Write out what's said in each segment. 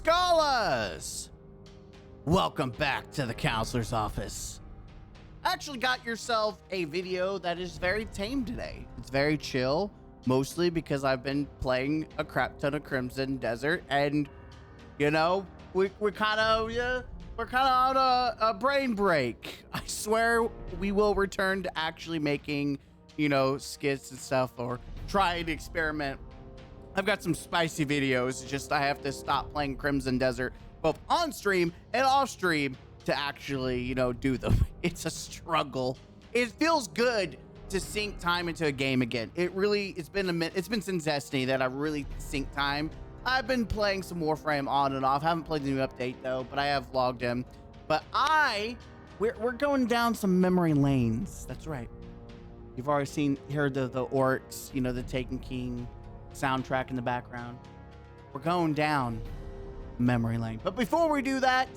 Scholars! Welcome back to the counselor's office. Actually got yourself a video that is very tame today. It's very chill, mostly because I've been playing a crap ton of Crimson Desert, and you know, we're kind of on a brain break. I swear we will return to actually making, you know, skits and stuff, or try to experiment. I've got some spicy videos, just I have to stop playing Crimson Desert both on stream and off stream to actually, you know, do them. It's a struggle. It feels good to sink time into a game again. It's been since Destiny that I've really synced time. I've been playing some Warframe on and off. Haven't played the new update though, but I have logged in. But we're going down some memory lanes. That's right. You've already heard the orcs, you know, the Taken King soundtrack in the background. We're going down memory lane. But before we do that,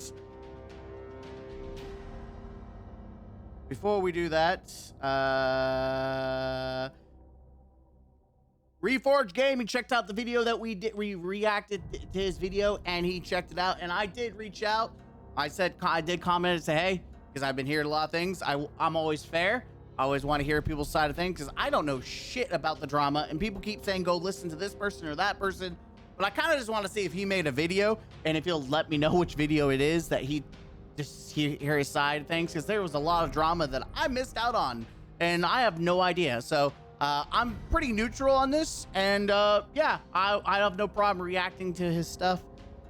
Reforged Gaming checked out the video that we did. We reacted to his video and he checked it out, and I did reach out. I did comment and say, hey, because I've been hearing a lot of things. I'm always fair. I always want to hear people's side of things because I don't know shit about the drama, and people keep saying go listen to this person or that person, but I kind of just want to see if he made a video and if he'll let me know which video it is that he just hear his side of things, because there was a lot of drama that I missed out on and I have no idea. So I'm pretty neutral on this, and yeah, I have no problem reacting to his stuff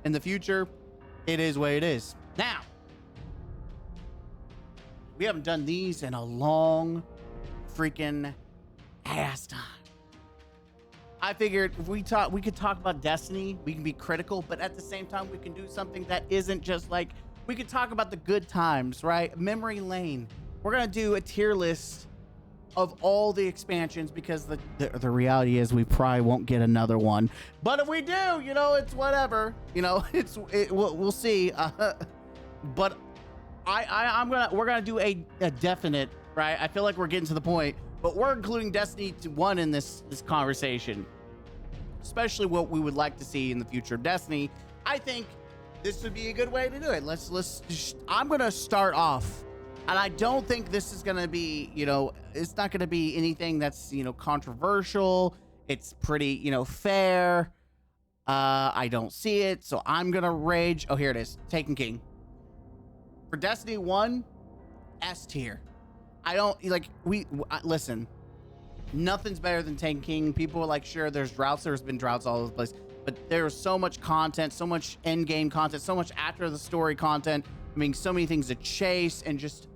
in the future. It is what it is. Now, we haven't done these in a long freaking ass time. I figured if we could talk about Destiny, we can be critical, but at the same time, we can do something that isn't just like, we could talk about the good times, right? Memory lane. We're gonna do a tier list of all the expansions, because the reality is we probably won't get another one. But if we do, you know, it's whatever. You know, we'll see. But we're gonna do a definite, right? I feel like we're getting to the point, but we're including Destiny 1 in this conversation, especially what we would like to see in the future of Destiny. I think this would be a good way to do it. I'm gonna start off, and I don't think this is gonna be, you know, it's not gonna be anything that's, you know, controversial. It's pretty, you know, fair. I don't see it, so I'm gonna rage. Oh, here it is. Taken King. For Destiny 1, S tier. I don't like, listen, nothing's better than Taken King. People are like, sure, there's droughts. There's been droughts all over the place, but there's so much content, so much end game content, so much after the story content. I mean, so many things to chase, and just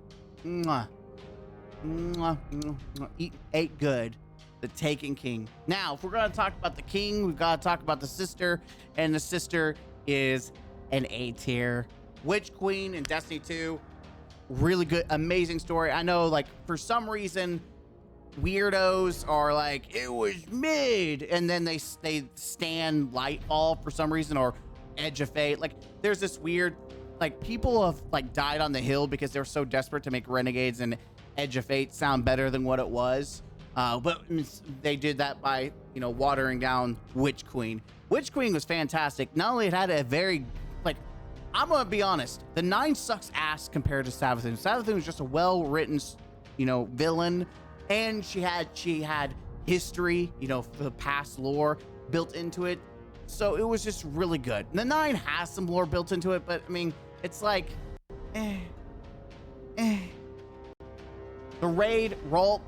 ate good. The Taken King. Now, if we're going to talk about the king, we've got to talk about the sister, and the sister is an A tier. Witch Queen in Destiny 2, really good, amazing story. I know, like, for some reason, weirdos are like, it was mid, and then they stand Lightfall for some reason, or Edge of Fate. Like, there's this weird, like, people have like died on the hill because they're so desperate to make Renegades and Edge of Fate sound better than what it was. But they did that by, you know, watering down Witch Queen. Witch Queen was fantastic. Not only it had a very, like, I'm gonna be honest, the 9 sucks ass compared to Savathun. Savathun was just a well-written, you know, villain, and she had history, you know, the past lore built into it, so it was just really good. And the 9 has some lore built into it, but I mean, it's like, The raid, Rolk,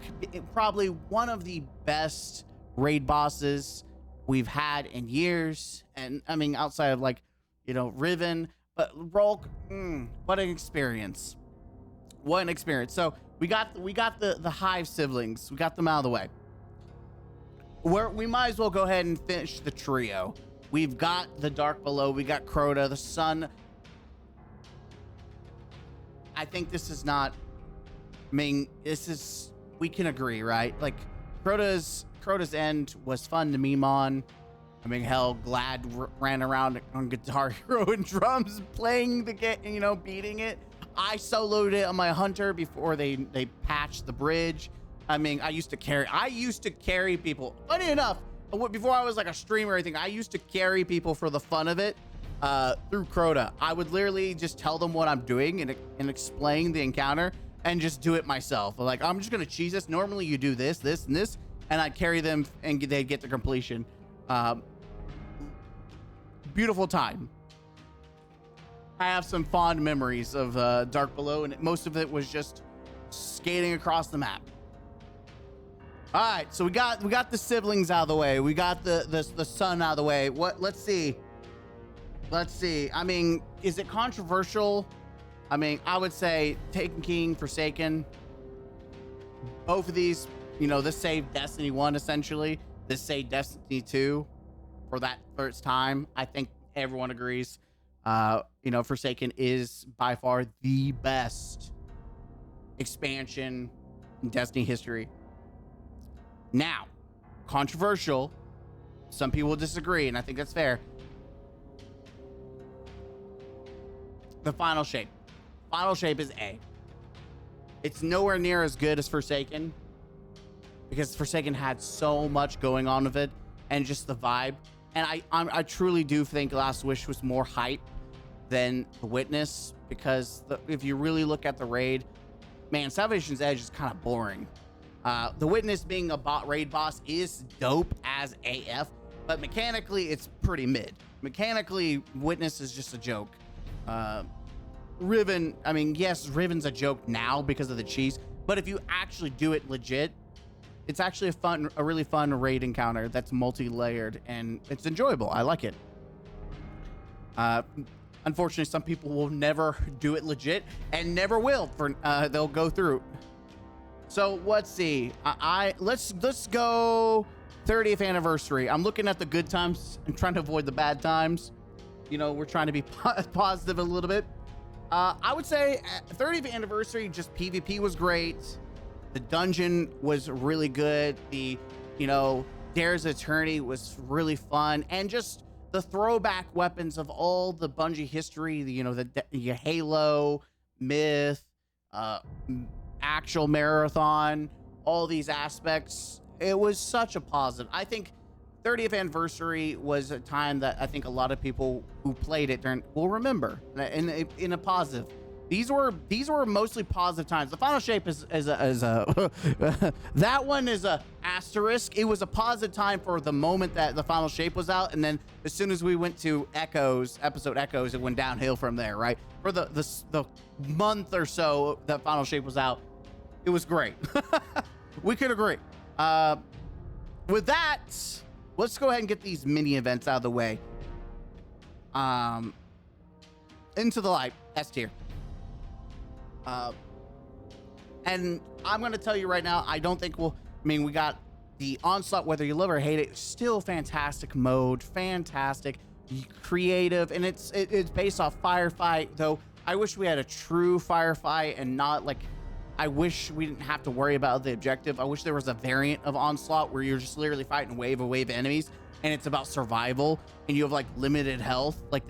probably one of the best raid bosses we've had in years, and I mean, outside of, like, you know, Riven. But Rolk, what an experience. What an experience. So we got the Hive siblings. We got them out of the way. We might as well go ahead and finish the trio. We've got the Dark Below. We got Crota, the Sun. I think this is not, I mean, we can agree, right? Like, Crota's end was fun to meme on. I mean, hell, Glad ran around on Guitar Hero and drums, playing the game, you know, beating it. I soloed it on my Hunter before they patched the bridge. I mean, I used to carry people. Funny enough, before I was like a streamer or anything, I used to carry people for the fun of it. through Crota. I would literally just tell them what I'm doing and explain the encounter and just do it myself. Like, I'm just gonna cheese this. Normally you do this, this, and this, and I'd carry them and they'd get to completion. Beautiful time. I have some fond memories of Dark Below, and most of it was just skating across the map. All right, so we got the siblings out of the way. We got the son out of the way. Let's see. I mean, is it controversial? I mean, I would say Taken King, Forsaken. Both of these, you know, this saved Destiny 1 essentially. This saved Destiny 2 for that first time. I think everyone agrees. You know, Forsaken is by far the best expansion in Destiny history. Now, controversial. Some people disagree, and I think that's fair. The final shape. Final shape is A. It's nowhere near as good as Forsaken because Forsaken had so much going on with it and just the vibe. And I truly do think Last Wish was more hype than The Witness because if you really look at the raid, man, Salvation's Edge is kind of boring. The Witness being a raid boss is dope as AF, but mechanically it's pretty mid. Mechanically, Witness is just a joke. Riven, I mean, yes, Riven's a joke now because of the cheese, but if you actually do it legit, it's actually a really fun raid encounter that's multi-layered and it's enjoyable. I like it. Unfortunately, some people will never do it legit and never will. They'll go through. So let's see. Let's go 30th anniversary. I'm looking at the good times and trying to avoid the bad times. You know, we're trying to be positive a little bit. I would say 30th anniversary, just PvP was great. The dungeon was really good. The, you know, Dare's Attorney was really fun. And just the throwback weapons of all the Bungie history, you know, the Halo, Myth, actual Marathon, all these aspects. It was such a positive. I think 30th anniversary was a time that I think a lot of people who played it will remember in a positive. These were mostly positive times. The final shape is a that one is a asterisk. It was a positive time for the moment that the final shape was out, and then as soon as we went to episode Echoes, it went downhill from there, right? For the month or so that final shape was out, it was great. We could agree. With that, let's go ahead and get these mini events out of the way. Into the Light, S tier. And I'm going to tell you right now, I don't think we got the Onslaught, whether you love or hate it, still fantastic mode, fantastic, creative, and it's based off firefight, though I wish we had a true firefight and not like, I wish we didn't have to worry about the objective. I wish there was a variant of Onslaught where you're just literally fighting wave of enemies and it's about survival and you have like limited health. Like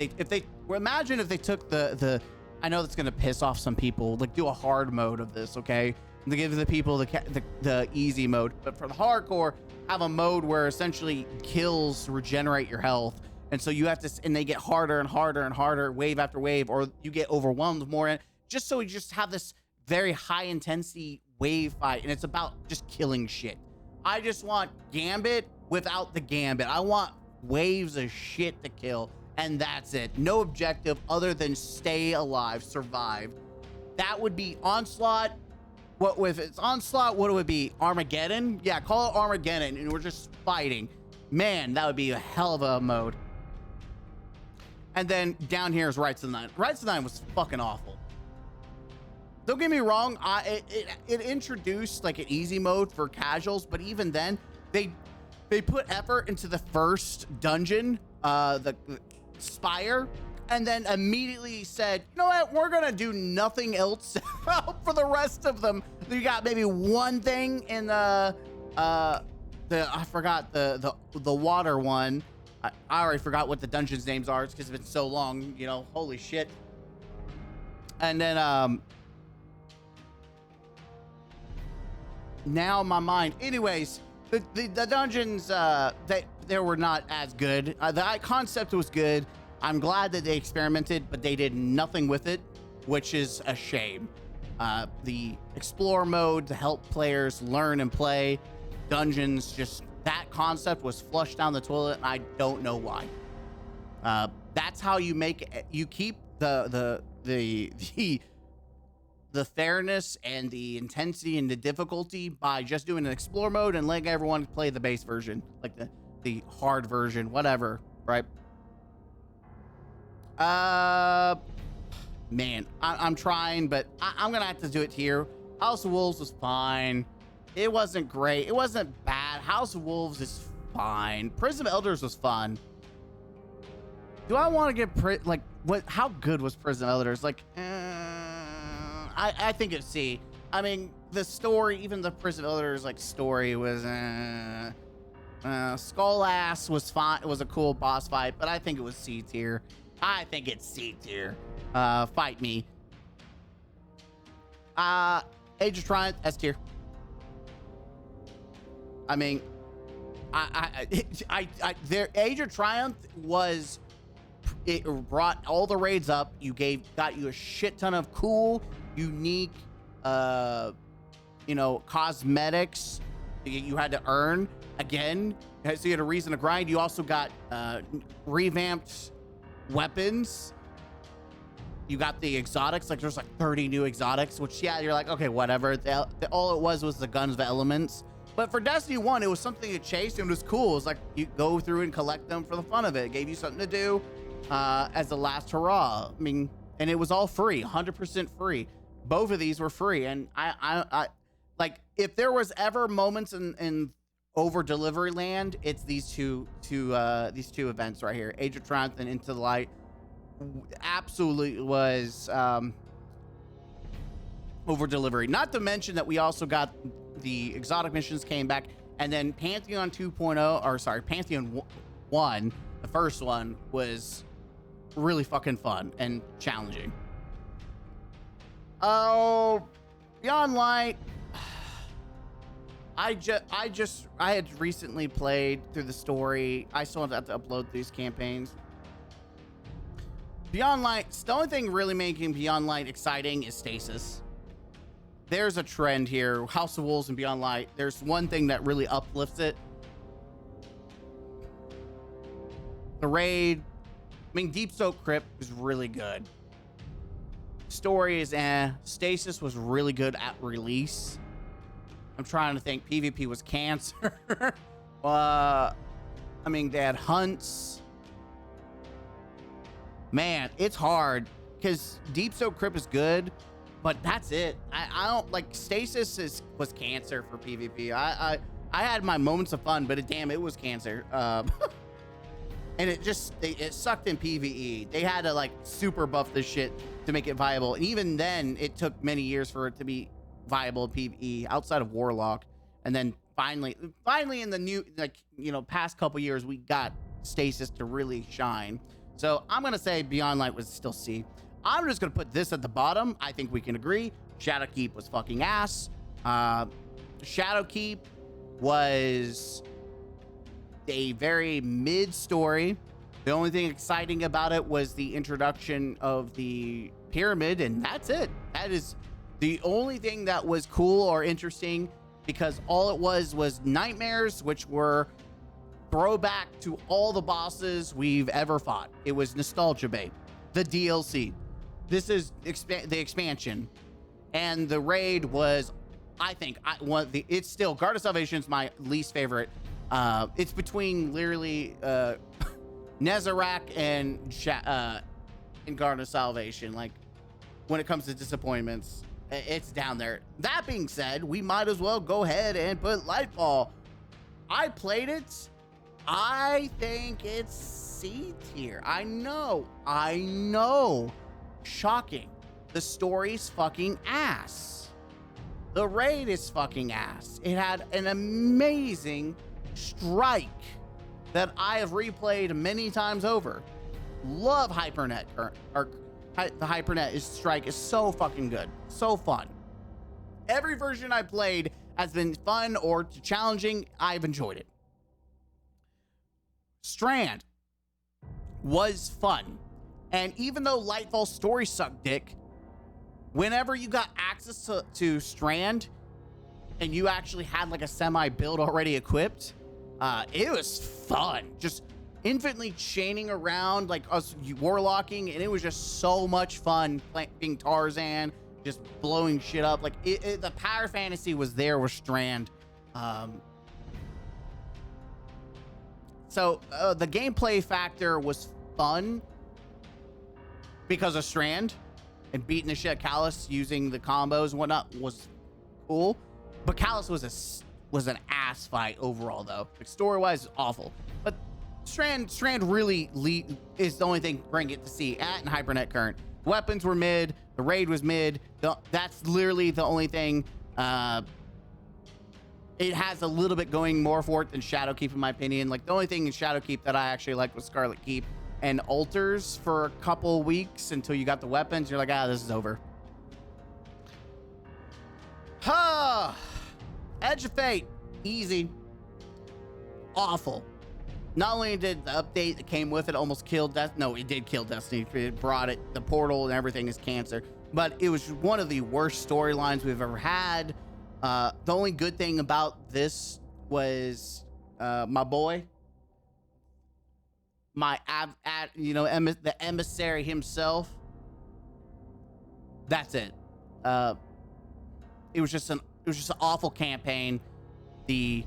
imagine if they took the I know that's gonna piss off some people, like do a hard mode of this, okay? And to give the people the easy mode, but for the hardcore, have a mode where essentially kills regenerate your health. And so you have to, and they get harder and harder and harder, wave after wave, or you get overwhelmed more. And just so we just have this very high intensity wave fight, and it's about just killing shit. I just want Gambit without the Gambit. I want waves of shit to kill, and that's it. No objective other than stay alive, survive. That would be Onslaught. If it's Onslaught, what would it be? Armageddon? Yeah, call it Armageddon, and we're just fighting. Man, that would be a hell of a mode. And then down here is Rights of the Nine. Rights of the Nine was fucking awful. Don't get me wrong, it introduced like an easy mode for casuals, but even then, they put effort into the first dungeon, the Spire, and then immediately said, you know what, we're gonna do nothing else for the rest of them. You got maybe one thing in I forgot the water one. I already forgot what the dungeon's names are because it's been so long, you know, holy shit. And then now my mind, anyways, the dungeons they were not as good. The concept was good. I'm glad that they experimented, but they did nothing with it, which is a shame. The explore mode to help players learn and play dungeons, just that concept was flushed down the toilet, and I don't know why. That's how you keep the fairness and the intensity and the difficulty by just doing an explore mode and letting everyone play the base version, like the hard version, whatever, right? Man, I'm trying, but I'm gonna have to do it here. House of Wolves was fine. It wasn't great. It wasn't bad. House of Wolves is fine. Prison of Elders was fun. Do I want to get how good was Prison of Elders? Like, I think it's C. I mean, the story, even the Prison of Elders story was Skull Ass was fine. It was a cool boss fight, but I think it was C tier. I think it's C tier. Fight me. Age of Triumph, S tier. I mean, Age of Triumph was, it brought all the raids up. Got you a shit ton of cool, unique, cosmetics you had to earn. Again, so you had a reason to grind. You also got revamped weapons. You got the exotics, there's 30 new exotics, which, yeah, you're like, okay, whatever. All it was the guns of elements. But for Destiny 1, it was something to chase, and it was cool. It was like you go through and collect them for the fun of it. It gave you something to do as the last hurrah. I mean, and it was all free, 100% free. Both of these were free, and I if there was ever moments in over delivery land, it's these two events right here, Age of Triumph and Into the Light. Absolutely was over delivery. Not to mention that we also got the exotic missions came back, and then Pantheon 2.0, or sorry, Pantheon 1, the first one, was really fucking fun and challenging. Oh, Beyond Light. I had recently played through the story. I still have to upload these campaigns. Beyond Light, the only thing really making Beyond Light exciting is stasis. There's a trend here. House of Wolves and Beyond Light. There's one thing that really uplifts it. The raid. I mean, Deep Soak Crypt is really good. Story is Stasis was really good at release. I'm trying to think. PvP was cancer. I mean, they had hunts. Man, it's hard because Deep Soak Crypt is good, but that's it. I don't like Stasis was cancer for PvP. I had my moments of fun, but it was cancer. And it sucked in PvE. They had to super buff this shit to make it viable. And even then, it took many years for it to be viable in PvE outside of Warlock. And then finally in the new, past couple years, we got Stasis to really shine. So I'm going to say Beyond Light was still C. I'm just going to put this at the bottom. I think we can agree. Shadowkeep was fucking ass. Shadowkeep was a very mid story. The only thing exciting about it was the introduction of the pyramid, and that's it. That is the only thing that was cool or interesting, because all it was nightmares, which were throwback to all the bosses we've ever fought. It was nostalgia bait. The DLC. This is the expansion, and the raid was, I think, it's still Guard of Salvation is my least favorite. It's between literally Nezarec and Guard of Salvation. Like, when it comes to disappointments, it's down there. That being said, we might as well go ahead and put Lightfall. I played it. I think it's C tier. I know. Shocking. The story's fucking ass. The raid is fucking ass. It had an amazing strike that I have replayed many times over. Love Hypernet. The Hypernet strike is so fucking good. So fun. Every version I played has been fun or challenging. I've enjoyed it. Strand. was fun. And even though Lightfall story sucked dick, whenever you got access to Strand and you actually had like a semi build already equipped, it was fun. Just infinitely chaining around, like us warlocking, and it was just so much fun being Tarzan, just blowing shit up. Like the power fantasy was there with Strand. So the gameplay factor was fun because of Strand, and beating the shit at Callus using the combos and whatnot was cool. But Callus was an ass fight overall, though. Like, story-wise, awful. But Strand really is the only thing bring it to see at and Hypernet Current. Weapons were mid. The raid was mid. That's literally the only thing. It has a little bit going more for it than Shadowkeep, in my opinion. Like, the only thing in Shadowkeep that I actually liked was Scarlet Keep and Altars for a couple weeks until you got the weapons. You're like, this is over. Edge of Fate, easy. Awful. Not only did the update that came with it almost kill no, it did kill Destiny. It brought it, the portal and everything is cancer. But it was one of the worst storylines we've ever had. The only good thing about this was my boy, my the emissary himself. That's it. It was just an awful campaign. The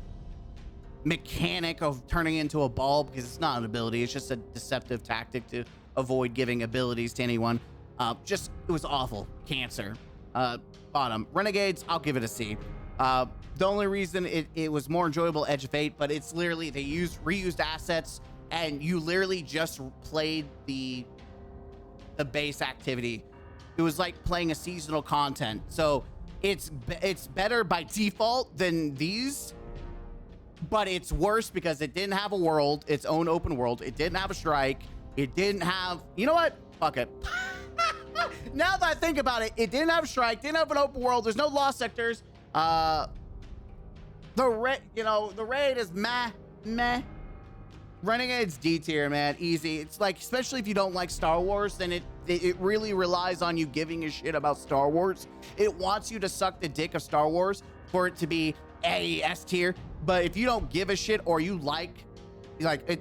mechanic of turning into a bulb, because it's not an ability, it's just a deceptive tactic to avoid giving abilities to anyone. It was awful. Cancer. Bottom. Renegades, I'll give it a C. The only reason it was more enjoyable, Edge of Fate, but it's literally they reused assets, and you literally just played the base activity. It was like playing a seasonal content. So it's better by default than these, but it's worse because it didn't have a world, its own open world. It didn't have a strike. It didn't have, you know what? Fuck it. Now that I think about it, it didn't have a strike, didn't have an open world. There's no lost sectors. The raid is meh. Renegade's D tier, man. Easy. It's like, especially if you don't like Star Wars, then it really relies on you giving a shit about Star Wars. It wants you to suck the dick of Star Wars for it to be a S tier. But if you don't give a shit, or you like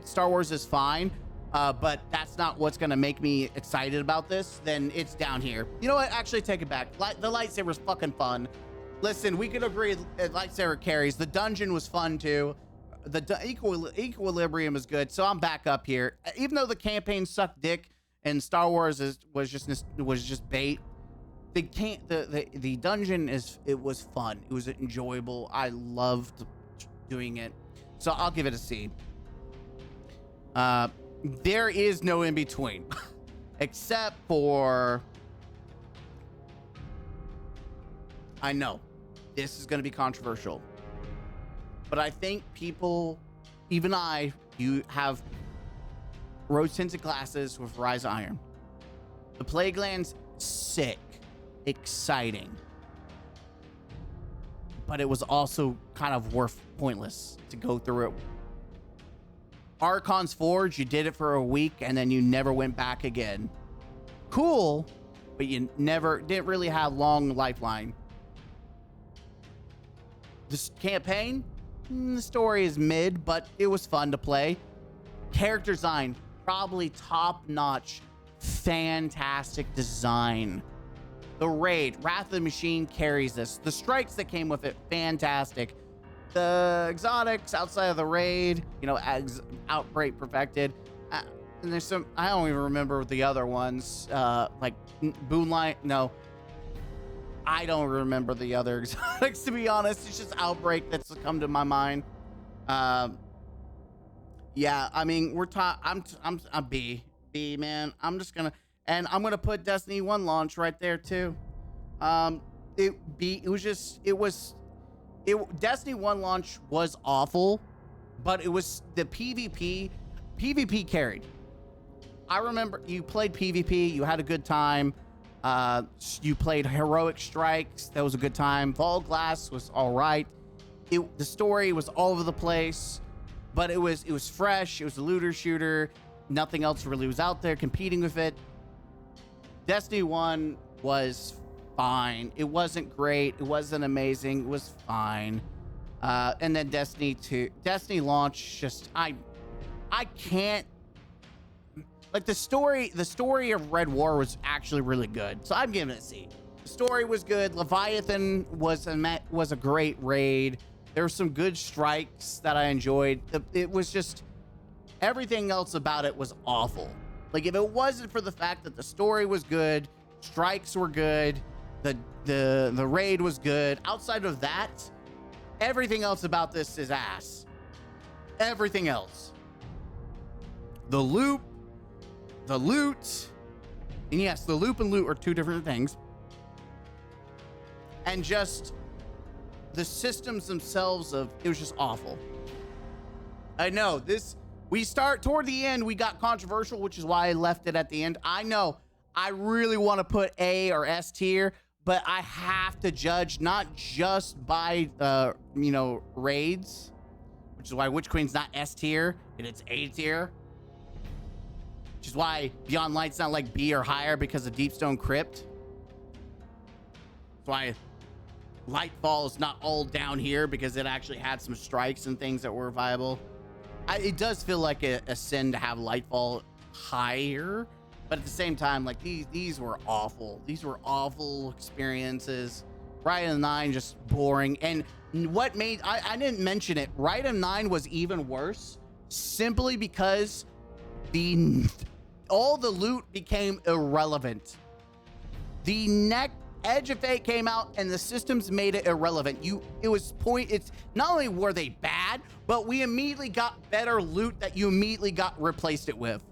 Star Wars is fine, but that's not what's gonna make me excited about this, then it's down here. You know what? Actually, take it back. The lightsaber's fucking fun. Listen, we could agree lightsaber carries. The dungeon was fun too. The equilibrium is good, so I'm back up here. Even though the campaign sucked dick and Star Wars was just bait, the dungeon was fun. It was enjoyable. I loved doing it, so I'll give it a C. There is no in between, except for, I know this is going to be controversial, but I think people, even you have rose-tinted glasses with Rise Iron. The Plague Land's sick, exciting, but it was also kind of pointless to go through it. Archon's Forge, you did it for a week and then you never went back again. Cool, but you didn't really have long lifeline. This campaign, the story is mid, but it was fun to play. Character design, probably top-notch, fantastic design. The raid, Wrath of the Machine carries this. The strikes that came with it, fantastic. The exotics outside of the raid, Outbreak perfected. And there's some, I don't even remember the other ones, like Boonlight. No, I don't remember the other exotics, to be honest. It's just Outbreak that's come to my mind. Yeah, I mean, I'm B, man. I'm gonna put Destiny 1 launch right there too. Destiny 1 launch was awful, but it was the PvP carried. I remember you played PvP, you had a good time. You played Heroic Strikes, that was a good time. Vol Glass was all right. The story was all over the place, but it was fresh. It was a looter shooter. Nothing else really was out there competing with it. Destiny 1 was fine. It wasn't great. It wasn't amazing. It was fine. And then Destiny 2, Destiny launch, just I can't, like, the story of Red War was actually really good. So I'm giving it a C. The story was good. Leviathan was a great raid. There were some good strikes that I enjoyed. It was just, everything else about it was awful. Like, if it wasn't for the fact that the story was good, strikes were good, the raid was good, outside of that, everything else about this is ass. Everything else. The loot, and yes, the loop and loot are two different things. And just the systems themselves it was just awful. I know we start toward the end, we got controversial, which is why I left it at the end. I know I really want to put A or S tier, but I have to judge not just by raids, which is why Witch Queen's not S tier and it's A tier, which is why Beyond Light's not like B or higher because of Deepstone Crypt. That's why Lightfall is not all down here because it actually had some strikes and things that were viable. It does feel like a sin to have Lightfall higher, but at the same time, like, these were awful. These were awful experiences. Ride 9 just boring. And what made, I didn't mention it, Ride 9 was even worse simply because all the loot became irrelevant. The Edge of Fate came out and the systems made it irrelevant. It's not only were they bad, but we immediately got better loot that you immediately got replaced it with.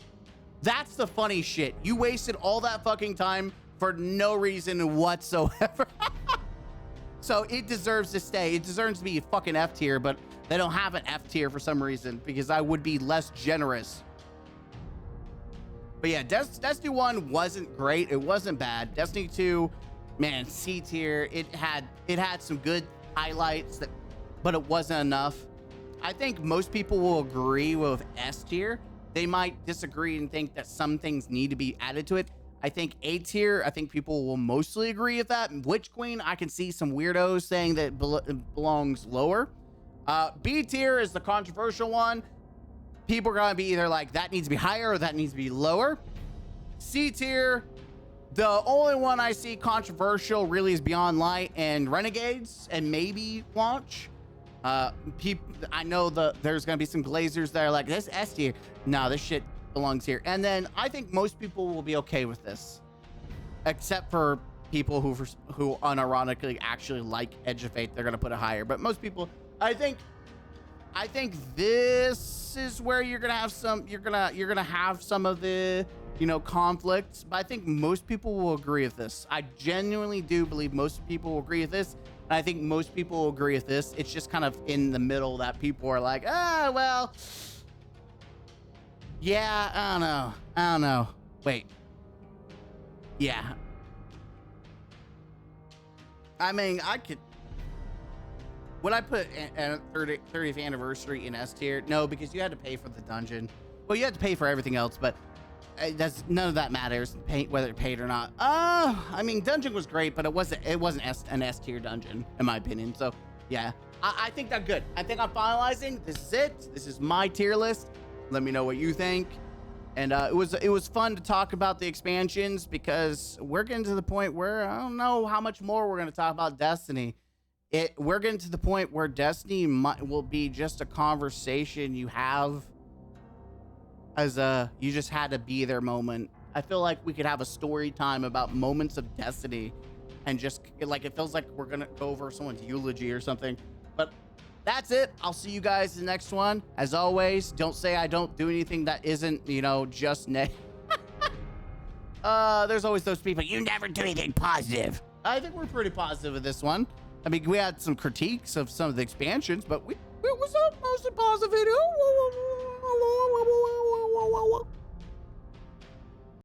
That's the funny shit. You wasted all that fucking time for no reason whatsoever. So it deserves to stay. It deserves to be a fucking F tier, but they don't have an F tier for some reason because I would be less generous. But yeah, Destiny 1 wasn't great. It wasn't bad. Destiny 2, man, C tier. It had some good highlights, but it wasn't enough. I think most people will agree with S tier. They might disagree and think that some things need to be added to it. I think A tier, I think people will mostly agree with that. Witch Queen, I can see some weirdos saying that it belongs lower. B tier is the controversial one. People are gonna be either like, that needs to be higher or that needs to be lower. C tier, the only one I see controversial really is Beyond Light and Renegades and maybe Launch. I know there's gonna be some glazers that are like, this S tier. No, this shit belongs here. And then I think most people will be okay with this, except for people who unironically actually like Edge of Fate. They're gonna put it higher, but most people, I think this is where you're gonna have some of the conflicts, but I think most people will agree with this. I genuinely do believe most people will agree with this, and I think most people will agree with this. It's just kind of in the middle that people are like, well, yeah, I don't know. Wait, yeah, I mean, would I put a 30th anniversary in S tier? No, because you had to pay for the dungeon. Well, you had to pay for everything else, but none of that matters, whether it paid or not. I mean, dungeon was great, but it wasn't an S tier dungeon, in my opinion. So, yeah, I think that's good. I think I'm finalizing. This is it. This is my tier list. Let me know what you think. And it was fun to talk about the expansions because we're getting to the point where I don't know how much more we're going to talk about Destiny. We're getting to the point where Destiny will be just a conversation you have as you just had to be there moment. I feel like we could have a story time about moments of Destiny and just like, it feels like we're going to go over someone's eulogy or something. But that's it. I'll see you guys in the next one. As always, don't say I don't do anything that isn't, just there's always those people, you never do anything positive. I think we're pretty positive with this one. I mean, we had some critiques of some of the expansions, but it was a mostly positive video.